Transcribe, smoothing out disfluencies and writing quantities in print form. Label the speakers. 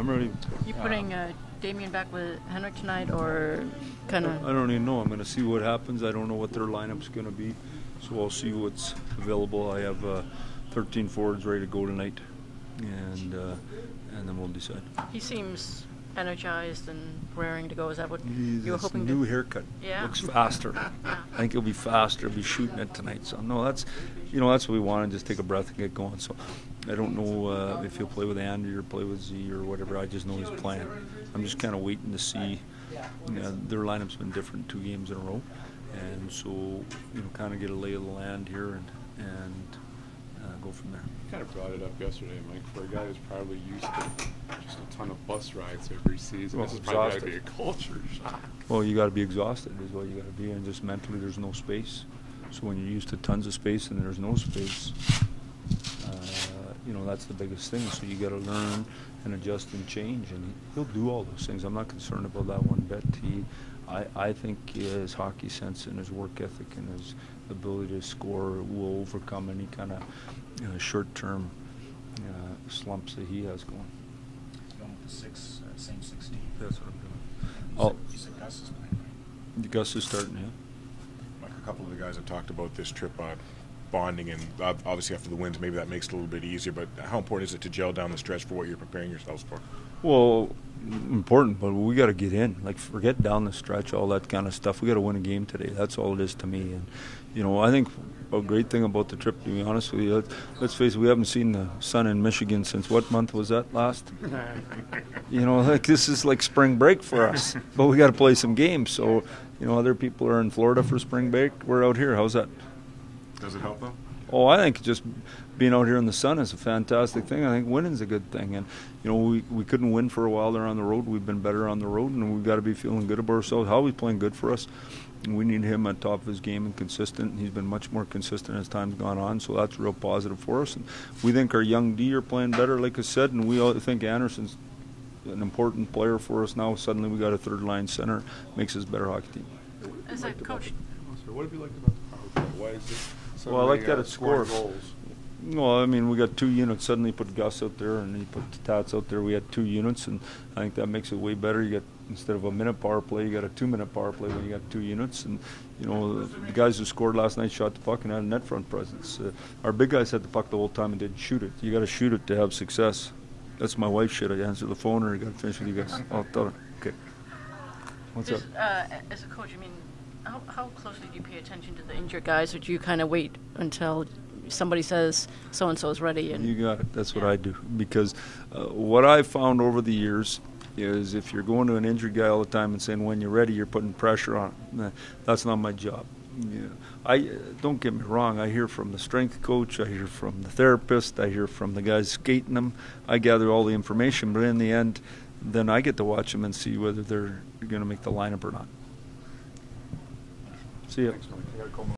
Speaker 1: I'm ready.
Speaker 2: You putting Damien back with Henrik tonight, or kind of?
Speaker 1: I don't even know. I'm going to see what happens. I don't know what their lineup's going to be, so I'll see what's available. I have 13 forwards ready to go tonight, and then we'll decide.
Speaker 2: He seems energized and raring to go. Is that what you were hoping?
Speaker 1: New haircut.
Speaker 2: Yeah.
Speaker 1: Looks faster.
Speaker 2: Yeah.
Speaker 1: I think he'll be faster. He'll be shooting it tonight. So no, that's what we want, and just take a breath and get going. So I don't know if he'll play with Andy or play with Z or whatever. I just know he's playing. I'm just kind of waiting to see. Their lineup's been different 2 games in a row, and so kind of get a lay of the land here and go from there.
Speaker 3: You kind of brought it up yesterday, Mike. For a guy who's probably used to just a ton of bus rides every season, this is probably got to be a culture shock.
Speaker 1: Well, you got to be exhausted is what you got to be, and just mentally there's no space. So when you're used to tons of space and there's no space, that's the biggest thing. So you got to learn and adjust and change, and he'll do all those things. I'm not concerned about that one bit. I think his hockey sense and his work ethic and his ability to score will overcome any kind of short-term slumps that he has going.
Speaker 4: He's going with the same 16.
Speaker 1: That's what I'm doing.
Speaker 4: You said Gus is playing, right?
Speaker 1: Gus is starting, yeah.
Speaker 5: Mike, a couple of the guys have talked about this trip bonding, and obviously after the wins, maybe that makes it a little bit easier, but how important is it to gel down the stretch for what you're preparing yourselves for?
Speaker 1: Well, important, but we got to get in. Like, forget down the stretch, all that kind of stuff. We got to win a game today. That's all it is to me. And I think a great thing about the trip, to be honest with you, let's face it, we haven't seen the sun in Michigan since what month was that last? This is like spring break for us, but we got to play some games. So, other people are in Florida for spring break. We're out here. How's that?
Speaker 5: Does it help though?
Speaker 1: Oh, I think just being out here in the sun is a fantastic thing. I think winning's a good thing. And, we couldn't win for a while there on the road. We've been better on the road, and we've got to be feeling good about ourselves. Howie's playing good for us. And we need him at top of his game and consistent. He's been much more consistent as time's gone on, so that's real positive for us. And we think our young D are playing better, like I said, and we all think Anderson's an important player for us now. Suddenly we got a third-line center. Makes us a better hockey team.
Speaker 2: As a coach.
Speaker 3: What have you liked about the power play? Why is it?
Speaker 1: Well, I like that it scores.
Speaker 3: Goals.
Speaker 1: Well, I mean, we got 2 units. Suddenly put Gus out there and he put Tats out there. We had 2 units, and I think that makes it way better. You got, instead of a minute power play, you got a 2-minute power play when you got 2 units. And, the guys who scored last night shot the puck and had a net front presence. Our big guys had the puck the whole time and didn't shoot it. You got to shoot it to have success. That's my wife's shit. I answer the phone or I got to finish with you guys. I'll tell her. Okay. What's up?
Speaker 2: As a coach, I mean, how closely do you pay attention to the injured guys, or do you kind of wait until somebody says so-and-so is ready? And
Speaker 1: you got it. That's what I do. Because what I've found over the years is if you're going to an injured guy all the time and saying when you're ready, you're putting pressure on him. That's not my job. Don't get me wrong. I hear from the strength coach. I hear from the therapist. I hear from the guys skating them. I gather all the information. But in the end, then I get to watch them and see whether they're going to make the lineup or not. See ya.
Speaker 3: Thanks, Mike.